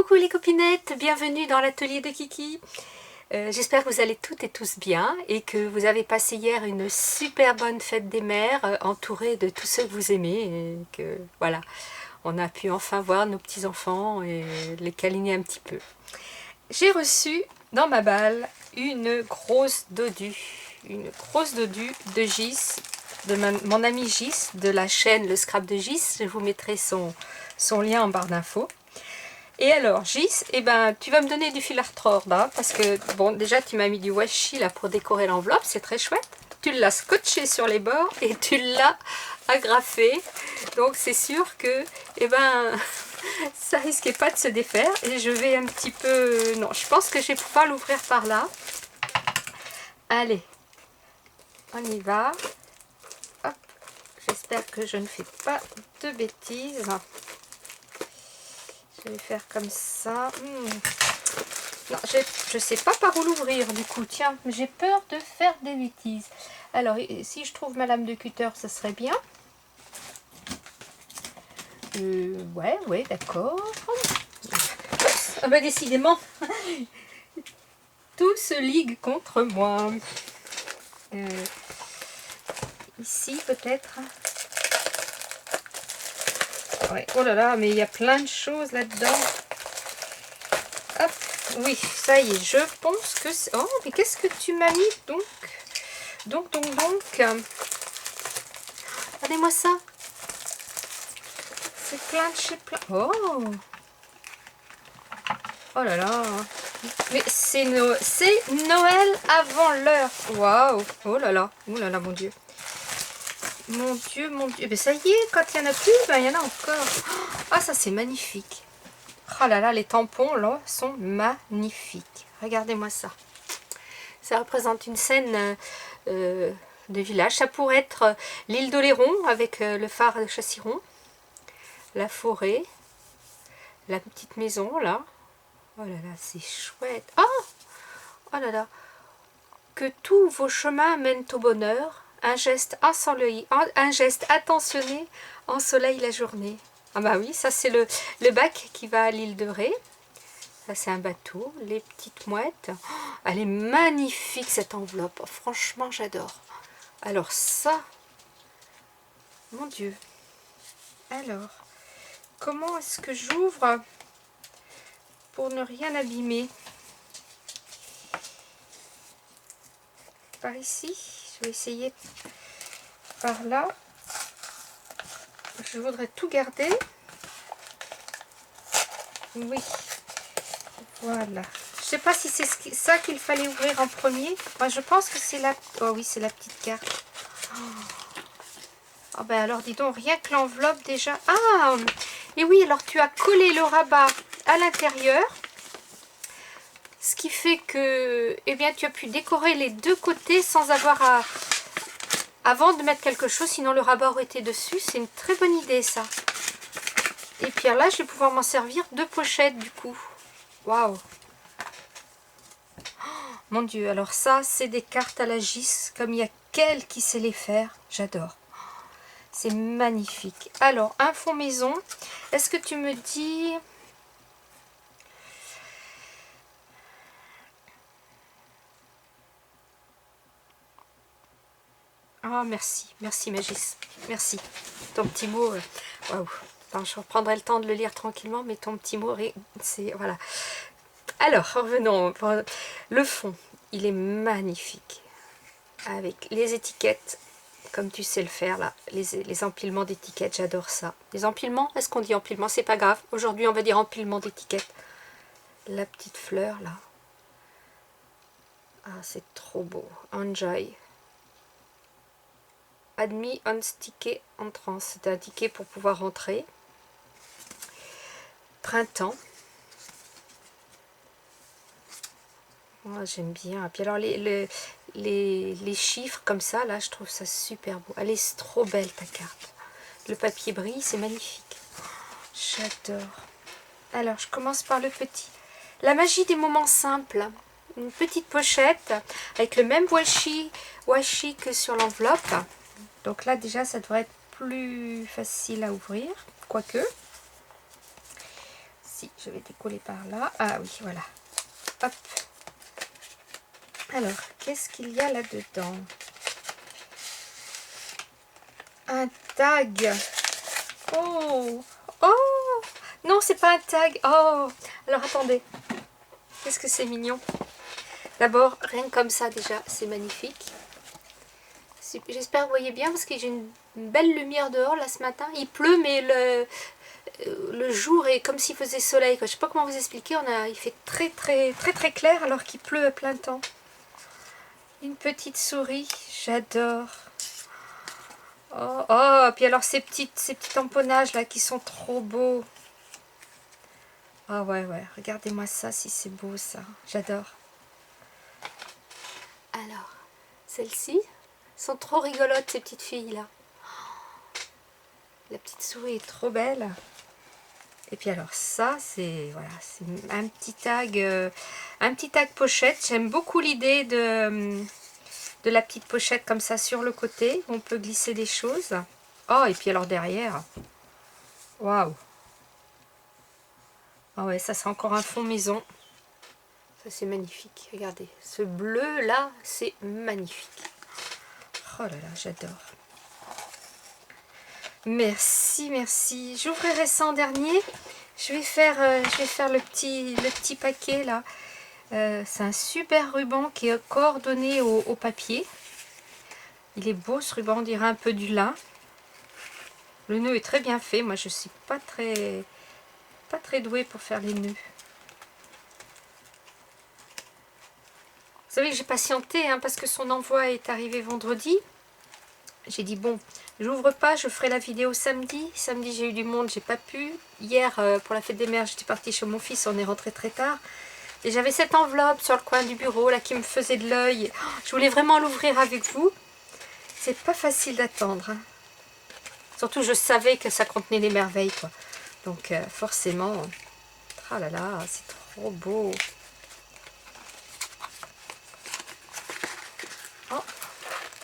Coucou les copinettes, bienvenue dans l'atelier de Kiki. J'espère que vous allez toutes et tous bien et que vous avez passé hier une super bonne fête des mères entourée de tous ceux que vous aimez et que voilà, on a pu enfin voir nos petits-enfants et les câliner un petit peu. J'ai reçu dans ma balle une grosse dodue de Gis, de mon ami Gis de la chaîne Le Scrap de Gis. Je vous mettrai son lien en barre d'infos. Et alors, Gis, eh ben, tu vas me donner du fil à retordre, hein, parce que, bon, déjà, tu m'as mis du washi là pour décorer l'enveloppe, c'est très chouette. Tu l'as scotché sur les bords et tu l'as agrafé. Donc, c'est sûr que, eh ben, ça risquait pas de se défaire. Et je vais un petit peu... Non, je pense que je vais pouvoir l'ouvrir par là. Allez, on y va. Hop, j'espère que je ne fais pas de bêtises. Je vais faire comme ça. Non, je ne sais pas par où l'ouvrir du coup. Tiens, j'ai peur de faire des bêtises. Alors, si je trouve ma lame de cutter, ça serait bien. Ouais, d'accord. Ah bah décidément, tout se ligue contre moi. Ici peut-être. Ouais. Oh là là, mais il y a plein de choses là-dedans. Hop, oui, ça y est, je pense que c'est... Oh, mais qu'est-ce que tu m'as mis donc. Regardez-moi ça. C'est plein de chez plein. Oh. Oh là là. Mais c'est Noël avant l'heure. Waouh. Oh là là, mon Dieu. Mon Dieu, mon Dieu. Mais ça y est, quand il n'y en a plus, ben, il y en a encore. Ah, ça c'est magnifique. Oh là là, les tampons là sont magnifiques. Regardez-moi ça. Ça représente une scène de village. Ça pourrait être l'île d'Oléron avec le phare de Chassiron, la forêt, la petite maison là. Oh là là, c'est chouette. Oh là là. Que tous vos chemins mènent au bonheur. Un geste attentionné ensoleille la journée. Ah bah oui, ça c'est le bac qui va à l'île de Ré. Ça c'est un bateau, les petites mouettes. Oh, elle est magnifique cette enveloppe. Oh, franchement j'adore. Alors ça, mon Dieu. Alors, comment est-ce que j'ouvre pour ne rien abîmer? Par ici, je vais essayer par là. Je voudrais tout garder. Oui. Voilà. Je sais pas si c'est ça qu'il fallait ouvrir en premier. Moi, je pense que c'est la... Oh oui, c'est la petite carte. Oh ben alors, dis donc, rien que l'enveloppe déjà... Ah. Et oui, alors tu as collé le rabat à l'intérieur. Ce qui fait que... Eh bien, tu as pu décorer les deux côtés sans avoir à... Avant de mettre quelque chose, sinon le rabat aurait été dessus. C'est une très bonne idée, ça. Et puis là, je vais pouvoir m'en servir de pochette, du coup. Waouh! Mon Dieu, alors ça, c'est des cartes à la Gis, comme il y a qu'elle qui sait les faire. J'adore. C'est magnifique. Alors, un fond maison. Est-ce que tu me dis... Ah, merci. Merci, Magis. Merci. Ton petit mot... Waouh. Je reprendrai le temps de le lire tranquillement, mais ton petit mot, c'est... Voilà. Alors, revenons. Le fond, il est magnifique. Avec les étiquettes, comme tu sais le faire là. Les empilements d'étiquettes, j'adore ça. Les empilements, est-ce qu'on dit empilement? C'est pas grave. Aujourd'hui, on va dire empilement d'étiquettes. La petite fleur là. Ah, c'est trop beau. Enjoy. Admis on ticket entrance. C'est un ticket pour pouvoir rentrer. Printemps. Moi, j'aime bien. Puis alors, les chiffres comme ça, là, je trouve ça super beau. Elle est trop belle, ta carte. Le papier brille, c'est magnifique. J'adore. Alors, je commence par le petit. La magie des moments simples. Une petite pochette avec le même washi que sur l'enveloppe. Donc là, déjà, ça devrait être plus facile à ouvrir. Quoique. si, je vais décoller par là. Ah oui, voilà. Hop. Alors, qu'est-ce qu'il y a là-dedans? Un tag. Oh, oh, non, c'est pas un tag. Oh, alors attendez. Qu'est-ce que c'est mignon. D'abord, rien que comme ça déjà, c'est magnifique. J'espère que vous voyez bien parce que j'ai une belle lumière dehors là ce matin. Il pleut, mais le jour est comme s'il faisait soleil. Je sais pas comment vous expliquer. Il fait très clair alors qu'il pleut à plein temps. Une petite souris, j'adore. Oh, oh, puis alors ces petits tamponnages là qui sont trop beaux. Ah ouais, regardez-moi ça si c'est beau ça. J'adore. Alors, celles-ci sont trop rigolotes ces petites filles là. La petite souris est trop belle. Et puis alors ça, c'est voilà, c'est un petit tag pochette. J'aime beaucoup l'idée de la petite pochette comme ça sur le côté. On peut glisser des choses. Oh, et puis alors derrière. Waouh. Ah ouais, ça c'est encore un fond maison. Ça c'est magnifique. Regardez, ce bleu là, c'est magnifique. Oh là là, j'adore. Merci, merci. J'ouvrirai ça en dernier. Je vais faire le petit paquet là. C'est un super ruban qui est coordonné au papier. Il est beau ce ruban, on dirait un peu du lin. Le nœud est très bien fait. Moi je suis pas très douée pour faire les nœuds. Vous savez que j'ai patienté hein, parce que son envoi est arrivé vendredi. J'ai dit bon, j'ouvre pas, je ferai la vidéo samedi. Samedi j'ai eu du monde, j'ai pas pu. Hier pour la fête des mères, j'étais partie chez mon fils, on est rentré très tard. Et j'avais cette enveloppe sur le coin du bureau là qui me faisait de l'œil. Je voulais vraiment l'ouvrir avec vous. C'est pas facile d'attendre. Hein. Surtout je savais que ça contenait des merveilles quoi. Donc forcément, ah là là, c'est trop beau. Oh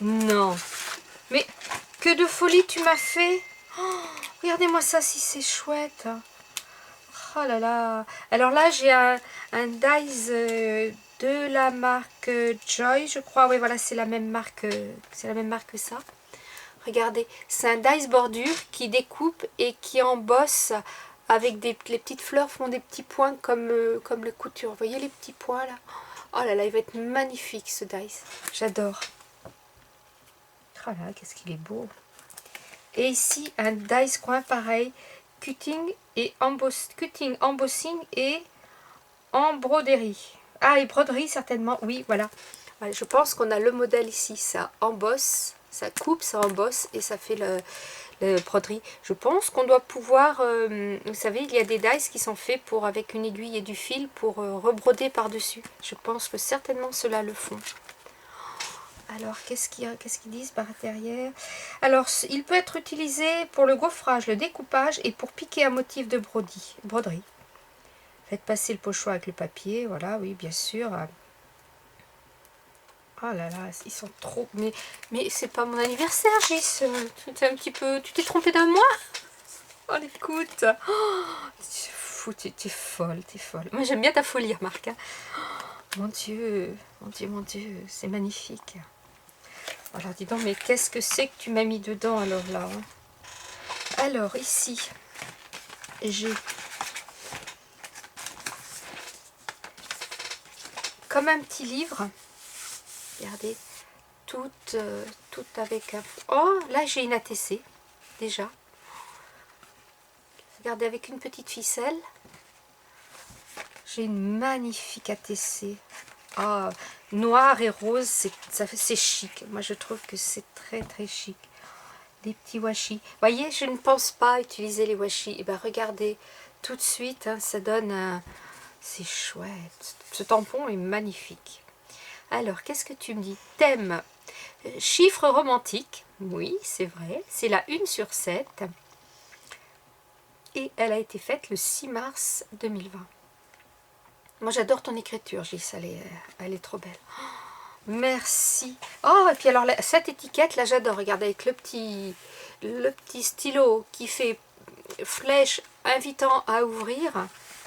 non. Mais que de folie tu m'as fait. Oh, regardez-moi ça si c'est chouette. Oh là là. Alors là j'ai un dies de la marque Joy, je crois. Oui voilà, c'est la même marque que ça. Regardez, c'est un dies bordure qui découpe et qui embosse avec les petites fleurs font des petits points comme les coutures. Vous voyez les petits points là? Oh là là, il va être magnifique ce dies. J'adore. Oh là, qu'est-ce qu'il est beau. Et ici, un dice coin pareil. Cutting, embossing et embroderie. Ah, et broderie certainement. Oui, voilà. Ouais, je pense qu'on a le modèle ici. Ça embosse, ça coupe, ça embosse et ça fait le broderie. Je pense qu'on doit pouvoir... vous savez, il y a des dice qui sont faits pour avec une aiguille et du fil pour rebroder par-dessus. Je pense que certainement ceux-là le font. Alors, qu'est-ce qu'ils disent par derrière? Alors, il peut être utilisé pour le gaufrage, le découpage et pour piquer un motif de broderie. Faites passer le pochoir avec le papier, voilà, oui, bien sûr. Oh là là, ils sont trop... Mais c'est pas mon anniversaire, Gis. Tu un petit peu... Tu t'es trompé d'un mois? Oh, écoute. Oh, t'es folle, t'es folle. Moi, j'aime bien ta folie, remarque. Hein. Oh, mon Dieu, c'est magnifique. Alors dis donc, mais qu'est-ce que c'est que tu m'as mis dedans alors là hein? Alors ici, j'ai comme un petit livre. Regardez, tout avec un... Oh, là j'ai une ATC, déjà. Regardez, avec une petite ficelle. J'ai une magnifique ATC. Oh, noir et rose, c'est chic. Moi, je trouve que c'est très chic. Des petits washi. Vous voyez, je ne pense pas utiliser les washi. Et bien, regardez, tout de suite, hein, ça donne un... C'est chouette. Ce tampon est magnifique. Alors, qu'est-ce que tu me dis? Thème, chiffre romantique. Oui, c'est vrai. C'est la 1/7. Et elle a été faite le 6 mars 2020. Moi, j'adore ton écriture, Gis. Elle est trop belle. Oh, merci. Oh, et puis alors, cette étiquette, là, j'adore. Regardez, avec le petit stylo qui fait flèche invitant à ouvrir.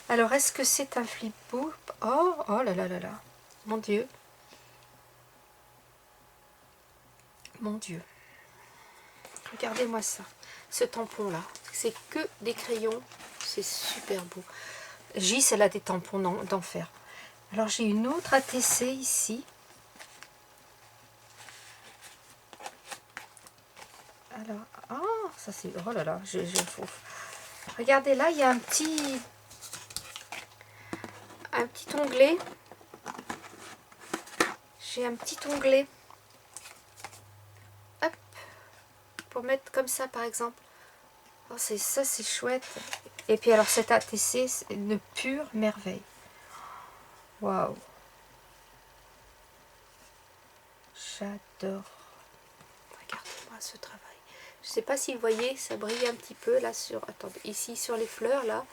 Alors, est-ce que c'est un flipbook? Oh, oh là là là là. Mon Dieu. Mon Dieu. Regardez-moi ça. Ce tampon-là. C'est que des crayons. C'est super beau. Gis, elle a des tampons d'enfer. Alors, j'ai une autre ATC ici. Alors, oh, ça c'est... Oh là là, regardez là, il y a un petit onglet. J'ai un petit onglet. Hop. Pour mettre comme ça, par exemple. Oh, ça, c'est chouette. Et puis alors, cette ATC, c'est une pure merveille. Waouh. J'adore. Regardez-moi ce travail. Je ne sais pas si vous voyez, ça brille un petit peu là sur... Attendez, ici sur les fleurs, là.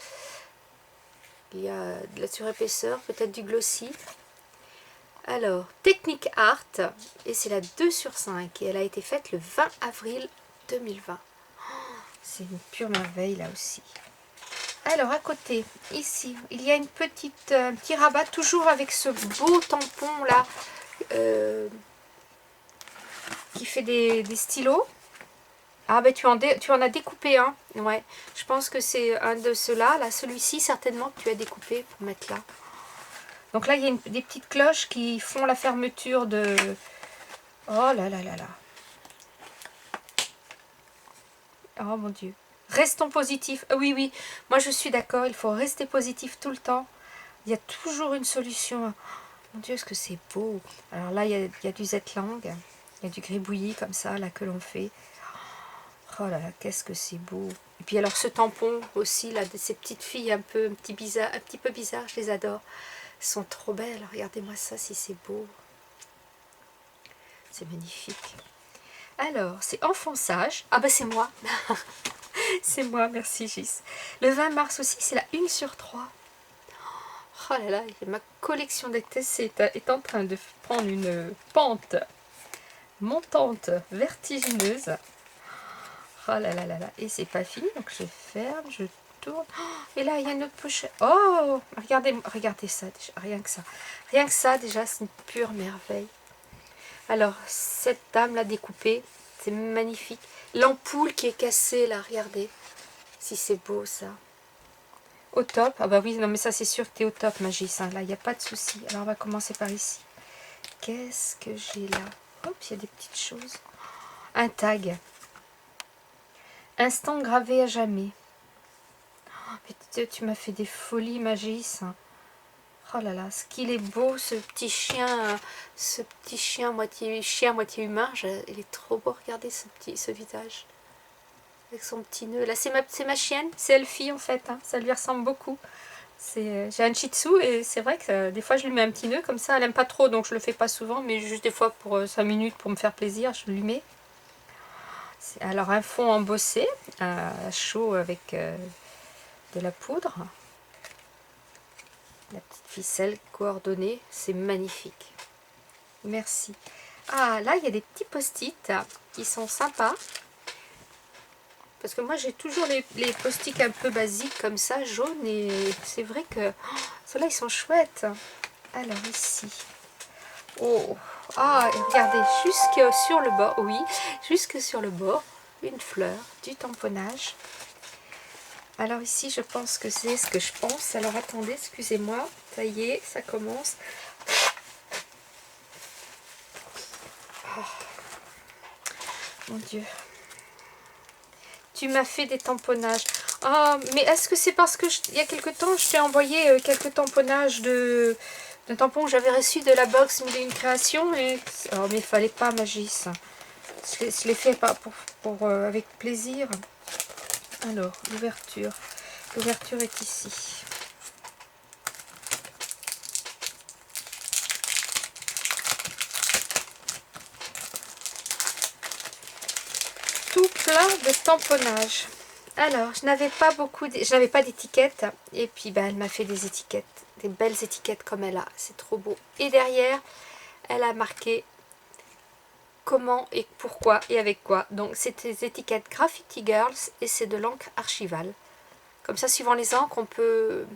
Il y a de la surépaisseur, peut-être du glossy. Alors, Technique Art, et c'est la 2/5, et elle a été faite le 20 avril 2020. Oh, c'est une pure merveille là aussi. Alors, à côté, ici, il y a un petit rabat, toujours avec ce beau tampon là, qui fait des stylos. Ah ben tu en as découpé un, ouais. Je pense que c'est un de ceux-là, là, celui-ci certainement que tu as découpé pour mettre là. Donc là il y a des petites cloches qui font la fermeture de... Oh là là là là. Oh mon Dieu. Restons positifs. Oui, oui, moi je suis d'accord, il faut rester positif tout le temps. Il y a toujours une solution. Mon Dieu, est-ce que c'est beau. Alors là il y a du Z-Lang, il y a du gribouillis comme ça, là que l'on fait. Oh là là, qu'est-ce que c'est beau. Et puis alors ce tampon aussi, là, de ces petites filles un petit peu bizarres, je les adore. Elles sont trop belles, regardez-moi ça si c'est beau. C'est magnifique. Alors, c'est enfonçage. Ah bah c'est moi. C'est moi, merci Gis. Le 20 mars aussi, c'est la 1/3. Oh là là, ma collection de tests est en train de prendre une pente montante, vertigineuse. Oh là là là là, et c'est pas fini, donc je ferme, je tourne. Oh, et là, il y a une autre pochette. Oh, regardez ça, déjà, rien que ça, déjà, c'est une pure merveille. Alors, cette dame l'a découpée, c'est magnifique. L'ampoule qui est cassée, là, regardez. Si c'est beau, ça. Au top, ah bah oui, non mais ça c'est sûr que t'es au top, Magis, hein. Là, il n'y a pas de souci. Alors, on va commencer par ici. Qu'est-ce que j'ai là? Hop, il y a des petites choses. Un tag. Instant gravé à jamais. Oh, tu m'as fait des folies, Magis. Oh là là, ce qu'il est beau, ce petit chien moitié humain. Il est trop beau, regardez ce visage. Avec son petit nœud. Là, c'est ma chienne, c'est Elfie en fait. Hein. Ça lui ressemble beaucoup. J'ai un shih tzu et c'est vrai que des fois je lui mets un petit nœud comme ça. Elle aime pas trop, donc je le fais pas souvent, mais juste des fois pour 5 minutes pour me faire plaisir, je lui mets. Alors un fond embossé, à chaud avec de la poudre. La petite ficelle coordonnée, c'est magnifique. Merci. Ah, là, il y a des petits post-it qui sont sympas. Parce que moi, j'ai toujours les post-it un peu basiques comme ça, jaunes. Et c'est vrai que oh, ceux-là, ils sont chouettes. Alors, ici. Oh, ah, regardez, jusque sur le bord, oui, jusque sur le bord, une fleur, du tamponnage. Alors ici, je pense que c'est ce que je pense. Alors attendez, excusez-moi. Ça y est, ça commence. Oh. Mon Dieu. Tu m'as fait des tamponnages. Ah, mais est-ce que c'est parce que il y a quelque temps, je t'ai envoyé quelques tamponnages d'un tampon que j'avais reçu de la box 1001 créations et... Oh, mais il fallait pas, Magis. Je l'ai fait avec plaisir. Alors, l'ouverture. L'ouverture est ici. Tout plein de tamponnage. Alors, je n'avais pas d'étiquette. Et puis, ben, elle m'a fait des étiquettes. Des belles étiquettes comme elle a. C'est trop beau. Et derrière, elle a marqué comment et pourquoi et avec quoi. Donc, c'est des étiquettes Graffiti Girls et c'est de l'encre archivale. Comme ça, suivant les encres, on peut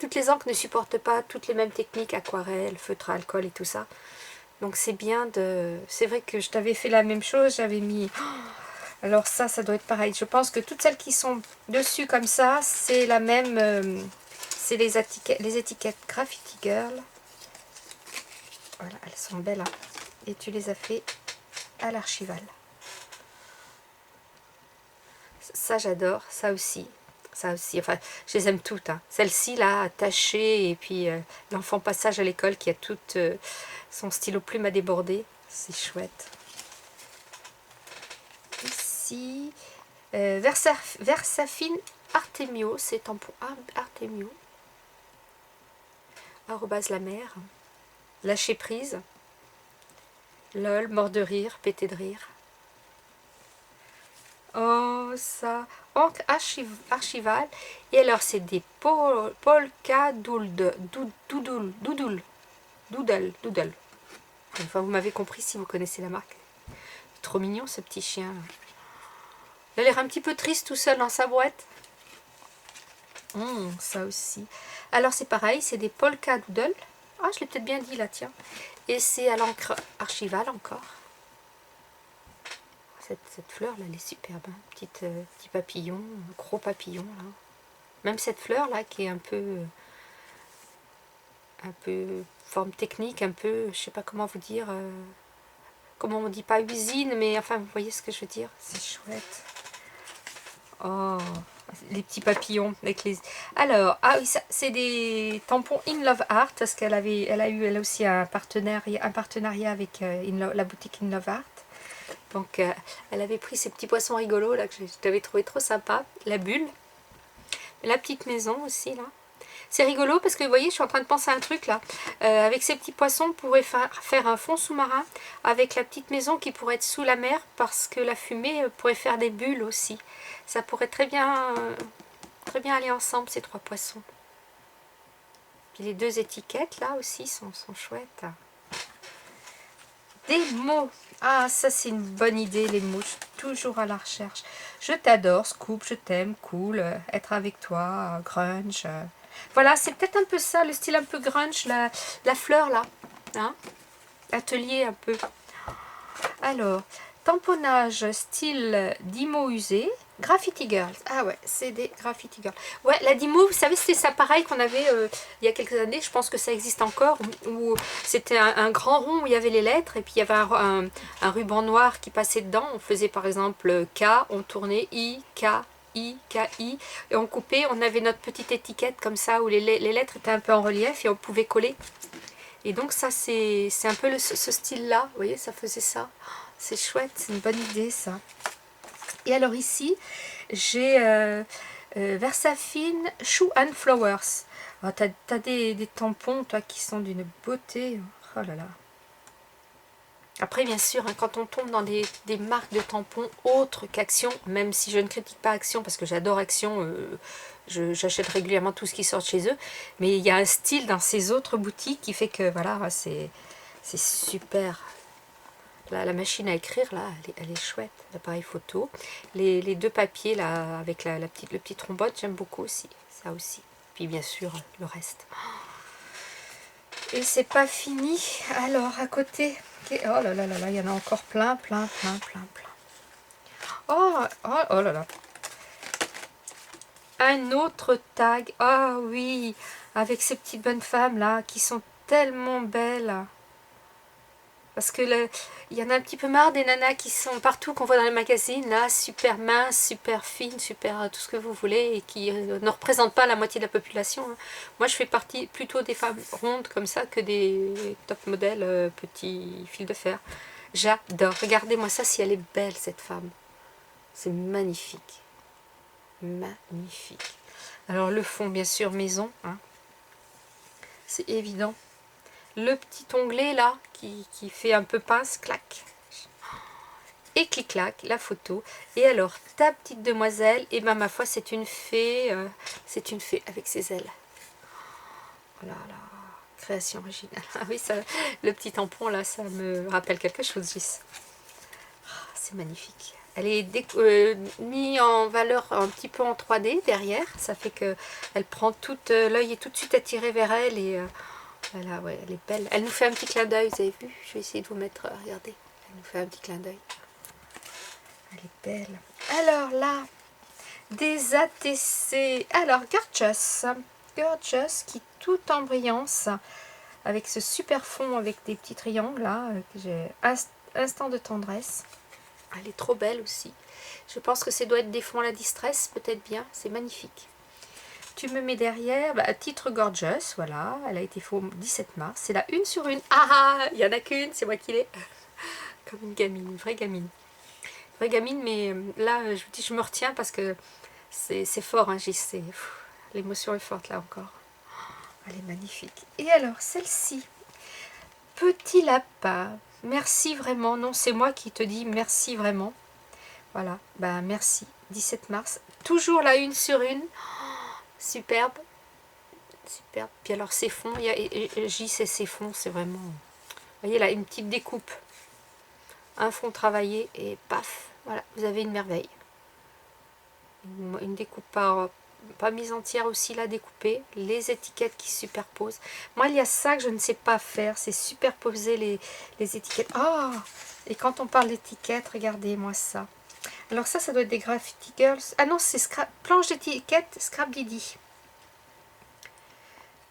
toutes les encres ne supportent pas toutes les mêmes techniques, aquarelle, feutre à alcool et tout ça. Donc c'est bien de... C'est vrai que je t'avais fait la même chose, j'avais mis... Alors ça doit être pareil. Je pense que toutes celles qui sont dessus comme ça, c'est la même... c'est les étiquettes Graffiti Girl. Voilà, elles sont belles. Hein. Et tu les as fait à l'Archival. Ça j'adore, ça aussi. Ça aussi, enfin, je les aime toutes. Hein. Celle-ci, là, attachée, et puis l'enfant passage à l'école qui a tout son stylo plume à déborder. C'est chouette. Ici, Versafine Artemio, c'est tampon Artemio. Arrobase la mer. Lâcher prise. Lol, mort de rire, pété de rire. Oh, ça. Encre archivale. Et alors, c'est des polka doodle. Enfin, vous m'avez compris si vous connaissez la marque. Trop mignon, ce petit chien. Il a l'air un petit peu triste tout seul dans sa boîte. Ça aussi. Alors, c'est pareil, c'est des polka doodle. Ah, je l'ai peut-être bien dit là, tiens. Et c'est à l'encre archivale encore. Cette fleur là, elle est superbe. Hein. Petit papillon, gros papillon là. Même cette fleur là qui est un peu forme technique, un peu, je sais pas comment vous dire, comment on dit, pas usine, mais enfin vous voyez ce que je veux dire. C'est chouette. Oh, les petits papillons avec les. Alors, ah oui, ça c'est des tampons In Love Art parce qu'elle a eu elle aussi un partenariat avec la boutique In Love Art. Donc elle avait pris ces petits poissons rigolos là que je t'avais trouvé trop sympa. La bulle. La petite maison aussi là. C'est rigolo parce que vous voyez, je suis en train de penser à un truc là. Avec ces petits poissons, on pourrait faire un fond sous-marin avec la petite maison qui pourrait être sous la mer parce que la fumée pourrait faire des bulles aussi. Ça pourrait très bien aller ensemble ces trois poissons. Puis les deux étiquettes là aussi sont chouettes. Des mots. Ah, ça c'est une bonne idée, les mots. Je suis toujours à la recherche. Je t'adore, Scoop, je t'aime, cool, être avec toi, grunge. Voilà, c'est peut-être un peu ça, le style un peu grunge, la fleur là. Hein, atelier un peu. Alors, tamponnage style Dimo usé. Graffiti Girls. Ah ouais, c'est des Graffiti Girls. Ouais, la Dimo, vous savez, c'était ça pareil qu'on avait il y a quelques années. Je pense que ça existe encore. Où c'était un grand rond où il y avait les lettres. Et puis il y avait un ruban noir qui passait dedans. On faisait par exemple K, on tournait I, K, I, K, I. Et on coupait, on avait notre petite étiquette comme ça où les lettres étaient un peu en relief et on pouvait coller. Et donc ça, c'est un peu ce style-là. Vous voyez, ça faisait ça. C'est chouette, c'est une bonne idée ça. Et alors ici, j'ai Versafine Shoe and Flowers. Oh, t'as des tampons, toi, qui sont d'une beauté. Oh là là. Après, bien sûr, hein, quand on tombe dans des marques de tampons autres qu'Action, même si je ne critique pas Action, parce que j'adore Action, j'achète régulièrement tout ce qui sort de chez eux, mais il y a un style dans ces autres boutiques qui fait que, voilà, c'est super. La machine à écrire, là, elle est chouette. L'appareil photo. Les deux papiers, là, avec le petit trombone, j'aime beaucoup aussi. Ça aussi. Puis, bien sûr, le reste. Et c'est pas fini. Alors, à côté... Oh là là là là, il y en a encore plein. Oh là là. Un autre tag. Ah oui, avec ces petites bonnes femmes, là, qui sont tellement belles. Parce que il y en a un petit peu marre des nanas qui sont partout, qu'on voit dans les magazines, là, super minces, super fines, super tout ce que vous voulez, et qui ne représentent pas la moitié de la population. Hein. Moi, je fais partie plutôt des femmes rondes comme ça que des top modèles petits fils de fer. J'adore. Regardez-moi ça, si elle est belle, cette femme. C'est magnifique. Magnifique. Alors, le fond, bien sûr, maison. Hein. C'est évident. Le petit onglet là qui fait un peu pince, clac, et clic-clac, la photo. Et alors ta petite demoiselle, et ben ma foi c'est une fée avec ses ailes. Voilà, là, création originale. Ah oui, ça, le petit tampon là, ça me rappelle quelque chose, Gis. C'est magnifique. Elle est mise en valeur un petit peu en 3D derrière. Ça fait que elle prend toute l'œil est tout de suite attiré vers elle et voilà, ouais, elle est belle. Elle nous fait un petit clin d'œil, vous avez vu? Je vais essayer de vous mettre, regardez. Elle nous fait un petit clin d'œil. Elle est belle. Alors là, des ATC. Alors, Gorgeous. Gorgeous qui tout en brillance avec ce super fond avec des petits triangles là. Que j'ai instant de tendresse. Elle est trop belle aussi. Je pense que ça doit être des fonds à la distress, peut-être bien. C'est magnifique. Tu me mets derrière, titre Gorgeous, voilà. Elle a été faite au 17 mars. C'est la 1 sur 1. Ah, il n'y en a qu'une, c'est moi qui l'ai. Comme une gamine, une vraie gamine. Une vraie gamine, mais là, je vous dis, je me retiens parce que c'est fort, hein, l'émotion est forte là encore. Elle est magnifique. Et alors, celle-ci, Petit Lapin. Merci vraiment. Non, c'est moi qui te dis merci vraiment. Voilà, merci. 17 mars. Toujours la 1 sur 1. Superbe. Superbe. Puis alors, ces fonds, J, c'est ces fonds, c'est vraiment... Vous voyez là, une petite découpe. Un fond travaillé et paf. Voilà, vous avez une merveille. Une découpe pas mise entière aussi là découpée, les étiquettes qui se superposent. Moi il y a ça que je ne sais pas faire, c'est superposer les étiquettes. Ah, et quand on parle d'étiquettes, regardez-moi ça. Alors ça doit être des Graffiti Girls. Ah non, c'est planche d'étiquettes Scrap Didi.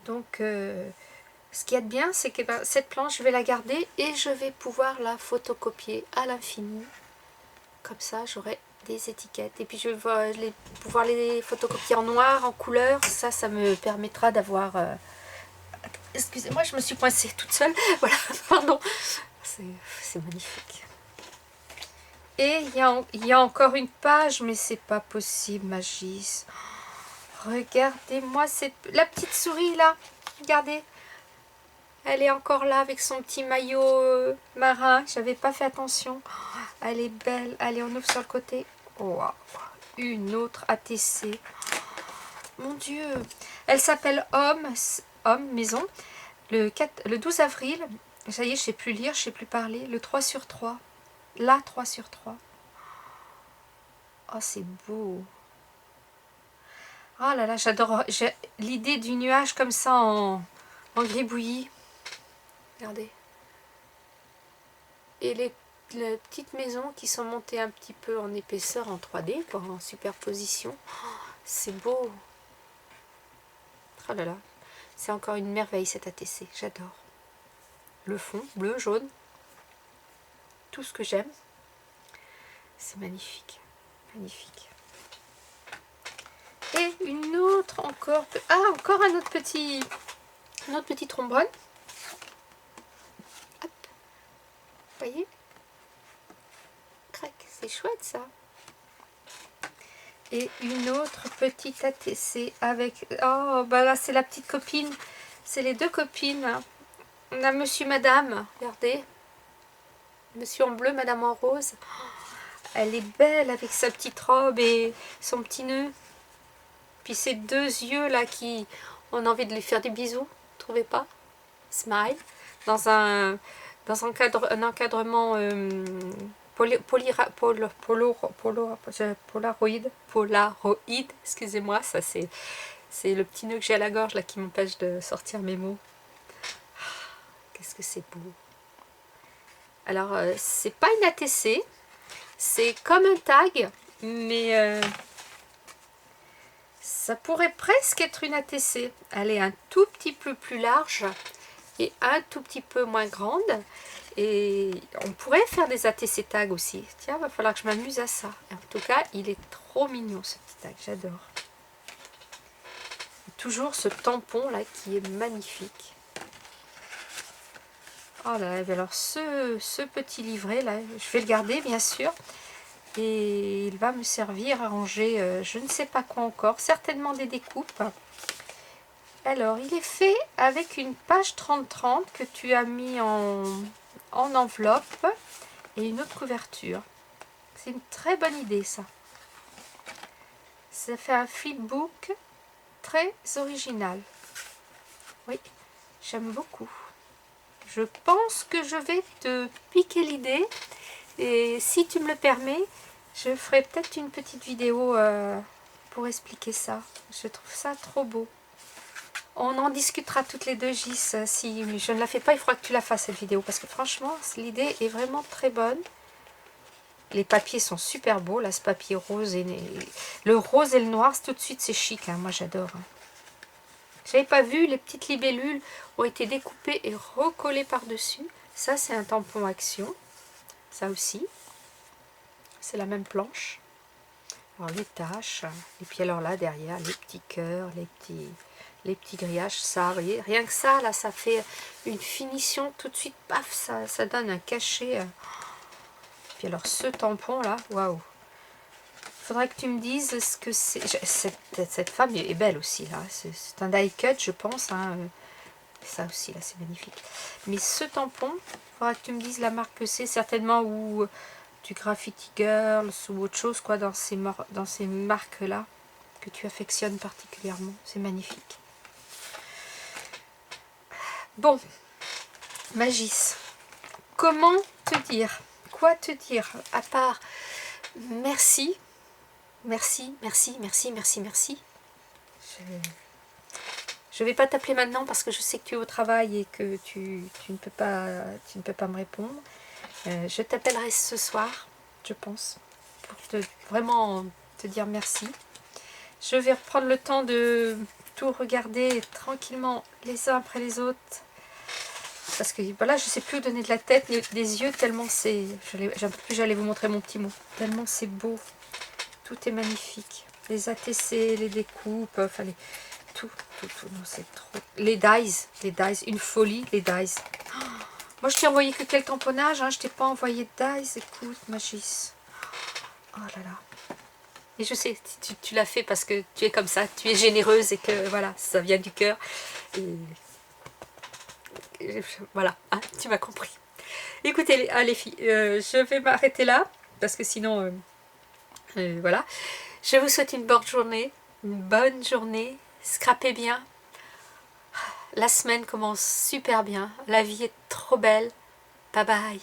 Donc ce qu'il y a de bien, c'est que cette planche je vais la garder et je vais pouvoir la photocopier à l'infini. Comme ça j'aurai des étiquettes et puis je vais pouvoir les photocopier en noir, en couleur. Ça me permettra d'avoir excusez-moi, je me suis coincée toute seule. Voilà, pardon. C'est magnifique. Et il y a encore une page, mais c'est pas possible, Magis. Regardez-moi la petite souris là. Regardez. Elle est encore là avec son petit maillot marin. J'avais pas fait attention. Elle est belle. Allez, on ouvre sur le côté. Wow. Une autre ATC. Mon Dieu. Elle s'appelle Homme Maison. Le 12 avril. Ça y est, je sais plus lire, je sais plus parler. Le 3 sur 3. La 3 sur 3. Oh, c'est beau. Oh là là, j'adore. J'ai l'idée du nuage comme ça en gribouillis. Regardez. Et les petites maisons qui sont montées un petit peu en épaisseur en 3D, quoi, en superposition. Oh, c'est beau. Oh là là. C'est encore une merveille cette ATC. J'adore. Le fond, bleu, jaune. Tout ce que j'aime. C'est magnifique. Magnifique. Et une autre encore. Ah, encore un autre petit trombone. Hop. Vous voyez? Crac, c'est chouette ça. Et une autre petite ATC avec... Oh, là c'est la petite copine. C'est les deux copines. On a monsieur, madame. Regardez. Monsieur en bleu, madame en rose. Elle est belle avec sa petite robe et son petit nœud. Puis ces deux yeux là qui... On a envie de lui faire des bisous. Trouvez pas? Smile. Dans un encadrement Polaroid, excusez-moi, ça c'est le petit nœud que j'ai à la gorge là qui m'empêche de sortir mes mots. Qu'est-ce que c'est beau. Alors c'est pas une ATC, c'est comme un tag, mais ça pourrait presque être une ATC. Elle est un tout petit peu plus large et un tout petit peu moins grande. Et on pourrait faire des ATC tags aussi. Tiens, va falloir que je m'amuse à ça. En tout cas, il est trop mignon ce petit tag, j'adore. Toujours ce tampon là qui est magnifique. Oh là, alors ce petit livret là, je vais le garder bien sûr. Et il va me servir à ranger je ne sais pas quoi encore, certainement des découpes. Alors, il est fait avec une page 30-30 que tu as mis en enveloppe et une autre couverture. C'est une très bonne idée ça. Ça fait un flipbook très original. Oui, j'aime beaucoup. Je pense que je vais te piquer l'idée et si tu me le permets, Je ferai peut-être une petite vidéo pour expliquer ça. Je trouve ça trop beau. On en discutera toutes les deux, Gis. Si je ne la fais pas, il faudra que tu la fasses cette vidéo. Parce que franchement, l'idée est vraiment très bonne. Les papiers sont super beaux. Là, ce papier rose et le rose et le noir, tout de suite, c'est chic. Hein. Moi, j'adore. Hein. J'avais pas vu, les petites libellules ont été découpées et recollées par-dessus. Ça, c'est un tampon Action. Ça aussi. C'est la même planche. Alors, les taches. Et puis alors là, derrière, les petits cœurs, les petits grillages. Ça, vous voyez, rien que ça, là, ça fait une finition. Tout de suite, paf, ça donne un cachet. Puis alors, ce tampon-là, waouh. Faudrait que tu me dises ce que c'est. Cette femme est belle aussi, là. C'est un die cut, je pense. Hein. Ça aussi, là, c'est magnifique. Mais ce tampon, faudra que tu me dises la marque que c'est. Certainement ou du Graffiti Girls ou autre chose, quoi, dans ces marques-là que tu affectionnes particulièrement. C'est magnifique. Bon, Magis, comment te dire? Quoi te dire? À part merci. Merci, merci, merci, merci, merci. Je vais pas t'appeler maintenant parce que je sais que tu es au travail et que tu ne peux pas me répondre. Je t'appellerai ce soir, je pense, pour vraiment te dire merci. Je vais reprendre le temps de tout regarder tranquillement les uns après les autres. Parce que voilà, je ne sais plus où donner de la tête, des yeux, tellement c'est... J'allais vous montrer mon petit mot. Tellement c'est beau. Tout est magnifique. Les ATC, les découpes, enfin tout, non, c'est trop. Les dies, une folie, les dies. Oh, moi je t'ai envoyé que quel tamponnage, hein, je t'ai pas envoyé de dies, écoute, Magis. Oh là là. Et je sais, tu l'as fait parce que tu es comme ça, tu es généreuse et que voilà, ça vient du cœur. Et voilà, hein, tu m'as compris. Écoutez, les filles, je vais m'arrêter là parce que sinon, voilà. Je vous souhaite une bonne journée, scrapez bien. La semaine commence super bien, la vie est trop belle. Bye bye.